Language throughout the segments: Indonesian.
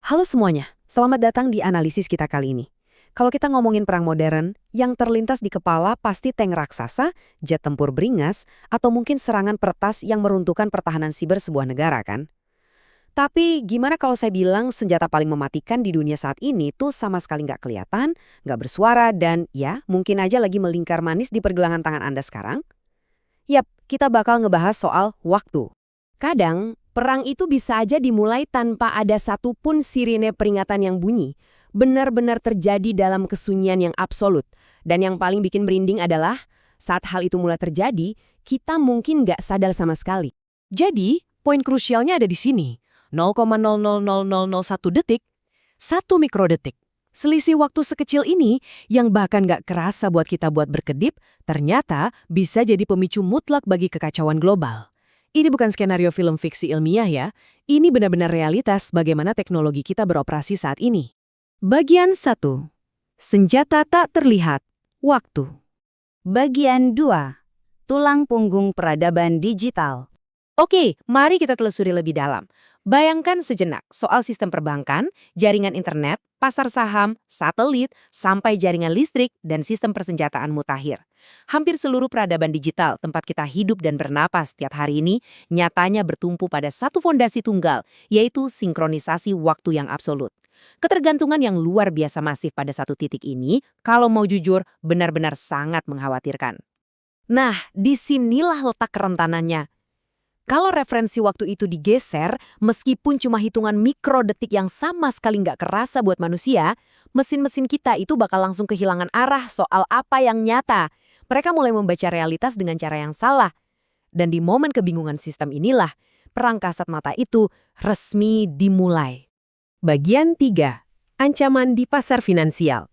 Halo semuanya, selamat datang di analisis kita kali ini. Kalau kita ngomongin perang modern, yang terlintas di kepala pasti tank raksasa, jet tempur beringas, atau mungkin serangan peretas yang meruntuhkan pertahanan siber sebuah negara kan? Tapi gimana kalau saya bilang senjata paling mematikan di dunia saat ini tuh sama sekali nggak kelihatan, nggak bersuara, dan ya mungkin aja lagi melingkar manis di pergelangan tangan Anda sekarang? Yap, kita bakal ngebahas soal waktu. Kadang, perang itu bisa aja dimulai tanpa ada satupun sirine peringatan yang bunyi. Benar-benar terjadi dalam kesunyian yang absolut. Dan yang paling bikin merinding adalah, saat hal itu mulai terjadi, kita mungkin nggak sadar sama sekali. Jadi, poin krusialnya ada di sini. 0,000001 detik, 1 mikrodetik. Selisih waktu sekecil ini, yang bahkan nggak kerasa buat kita buat berkedip, ternyata bisa jadi pemicu mutlak bagi kekacauan global. Ini bukan skenario film fiksi ilmiah ya, ini benar-benar realitas bagaimana teknologi kita beroperasi saat ini. Bagian 1. Senjata tak terlihat. Waktu. Bagian 2. Tulang punggung peradaban digital. Oke, mari kita telusuri lebih dalam. Bayangkan sejenak soal sistem perbankan, jaringan internet, pasar saham, satelit, sampai jaringan listrik dan sistem persenjataan mutakhir. Hampir seluruh peradaban digital tempat kita hidup dan bernapas setiap hari ini nyatanya bertumpu pada satu fondasi tunggal, yaitu sinkronisasi waktu yang absolut. Ketergantungan yang luar biasa masif pada satu titik ini, kalau mau jujur, benar-benar sangat mengkhawatirkan. Nah, disinilah letak kerentanannya. Kalau referensi waktu itu digeser, meskipun cuma hitungan mikrodetik yang sama sekali nggak kerasa buat manusia, mesin-mesin kita itu bakal langsung kehilangan arah soal apa yang nyata. Mereka mulai membaca realitas dengan cara yang salah. Dan di momen kebingungan sistem inilah, perang kasat mata itu resmi dimulai. Bagian 3. Ancaman di pasar finansial.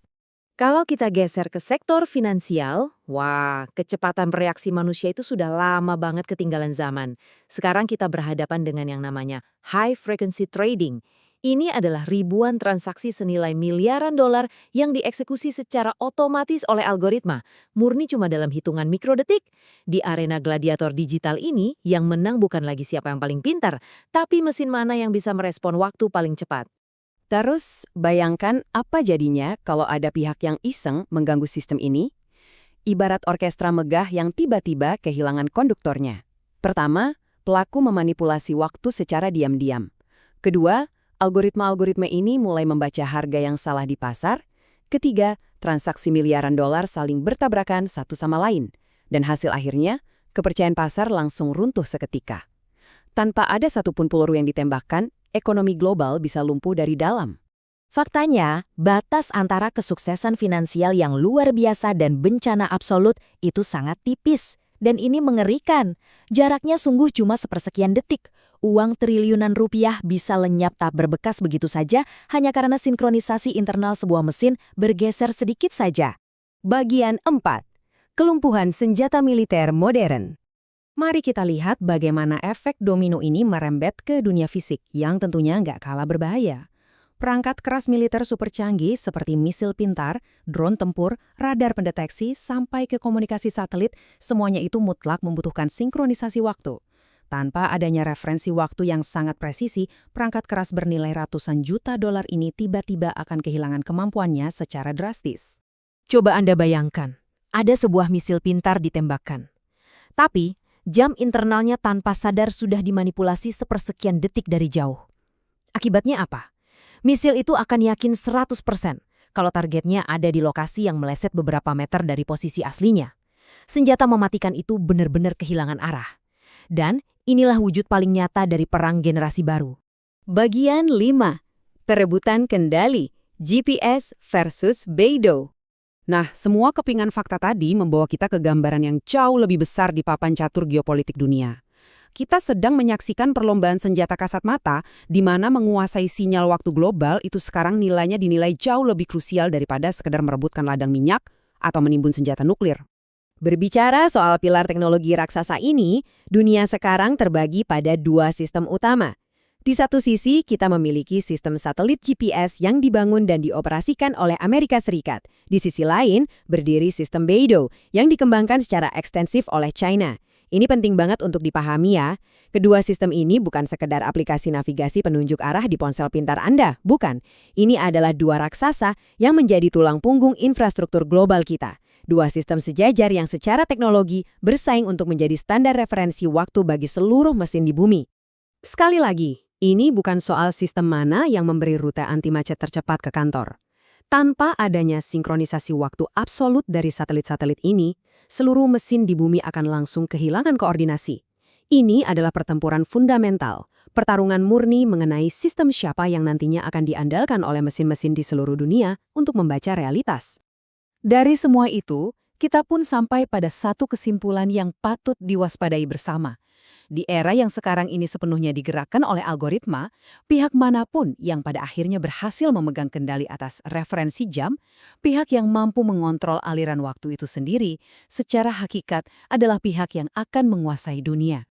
Kalau kita geser ke sektor finansial, wah, kecepatan bereaksi manusia itu sudah lama banget ketinggalan zaman. Sekarang kita berhadapan dengan yang namanya high frequency trading. Ini adalah ribuan transaksi senilai miliaran dolar yang dieksekusi secara otomatis oleh algoritma, murni cuma dalam hitungan mikrodetik. Di arena gladiator digital ini, yang menang bukan lagi siapa yang paling pintar, tapi mesin mana yang bisa merespon waktu paling cepat. Terus, bayangkan apa jadinya kalau ada pihak yang iseng mengganggu sistem ini? Ibarat orkestra megah yang tiba-tiba kehilangan konduktornya. Pertama, pelaku memanipulasi waktu secara diam-diam. Kedua, algoritma-algoritma ini mulai membaca harga yang salah di pasar. Ketiga, transaksi miliaran dolar saling bertabrakan satu sama lain. Dan hasil akhirnya, kepercayaan pasar langsung runtuh seketika. Tanpa ada satupun peluru yang ditembakkan, ekonomi global bisa lumpuh dari dalam. Faktanya, batas antara kesuksesan finansial yang luar biasa dan bencana absolut itu sangat tipis. Dan ini mengerikan. Jaraknya sungguh cuma sepersekian detik. Uang triliunan rupiah bisa lenyap tak berbekas begitu saja hanya karena sinkronisasi internal sebuah mesin bergeser sedikit saja. Bagian 4. Kelumpuhan senjata militer modern. Mari kita lihat bagaimana efek domino ini merembet ke dunia fisik yang tentunya nggak kalah berbahaya. Perangkat keras militer super canggih seperti misil pintar, drone tempur, radar pendeteksi, sampai ke komunikasi satelit, semuanya itu mutlak membutuhkan sinkronisasi waktu. Tanpa adanya referensi waktu yang sangat presisi, perangkat keras bernilai ratusan juta dolar ini tiba-tiba akan kehilangan kemampuannya secara drastis. Coba Anda bayangkan, ada sebuah misil pintar ditembakkan. Tapi, jam internalnya tanpa sadar sudah dimanipulasi sepersekian detik dari jauh. Akibatnya apa? Misil itu akan yakin 100% kalau targetnya ada di lokasi yang meleset beberapa meter dari posisi aslinya. Senjata mematikan itu benar-benar kehilangan arah. Dan inilah wujud paling nyata dari perang generasi baru. Bagian 5. Perebutan kendali, GPS versus Beidou. Nah, semua kepingan fakta tadi membawa kita ke gambaran yang jauh lebih besar di papan catur geopolitik dunia. Kita sedang menyaksikan perlombaan senjata kasat mata di mana menguasai sinyal waktu global itu sekarang nilainya dinilai jauh lebih krusial daripada sekedar merebutkan ladang minyak atau menimbun senjata nuklir. Berbicara soal pilar teknologi raksasa ini, dunia sekarang terbagi pada dua sistem utama. Di satu sisi, kita memiliki sistem satelit GPS yang dibangun dan dioperasikan oleh Amerika Serikat. Di sisi lain, berdiri sistem Beidou yang dikembangkan secara ekstensif oleh China. Ini penting banget untuk dipahami ya. Kedua sistem ini bukan sekedar aplikasi navigasi penunjuk arah di ponsel pintar Anda, bukan. Ini adalah dua raksasa yang menjadi tulang punggung infrastruktur global kita. Dua sistem sejajar yang secara teknologi bersaing untuk menjadi standar referensi waktu bagi seluruh mesin di bumi. Sekali lagi, ini bukan soal sistem mana yang memberi rute anti macet tercepat ke kantor. Tanpa adanya sinkronisasi waktu absolut dari satelit-satelit ini, seluruh mesin di bumi akan langsung kehilangan koordinasi. Ini adalah pertempuran fundamental, pertarungan murni mengenai sistem siapa yang nantinya akan diandalkan oleh mesin-mesin di seluruh dunia untuk membaca realitas. Dari semua itu, kita pun sampai pada satu kesimpulan yang patut diwaspadai bersama. Di era yang sekarang ini sepenuhnya digerakkan oleh algoritma, pihak manapun yang pada akhirnya berhasil memegang kendali atas referensi jam, pihak yang mampu mengontrol aliran waktu itu sendiri, secara hakikat adalah pihak yang akan menguasai dunia.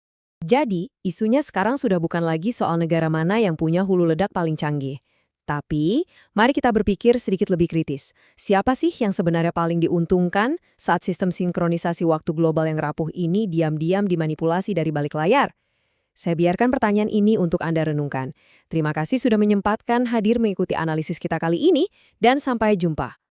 Jadi, isunya sekarang sudah bukan lagi soal negara mana yang punya hulu ledak paling canggih. Tapi, mari kita berpikir sedikit lebih kritis. Siapa sih yang sebenarnya paling diuntungkan saat sistem sinkronisasi waktu global yang rapuh ini diam-diam dimanipulasi dari balik layar? Saya biarkan pertanyaan ini untuk Anda renungkan. Terima kasih sudah menyempatkan hadir mengikuti analisis kita kali ini, dan sampai jumpa.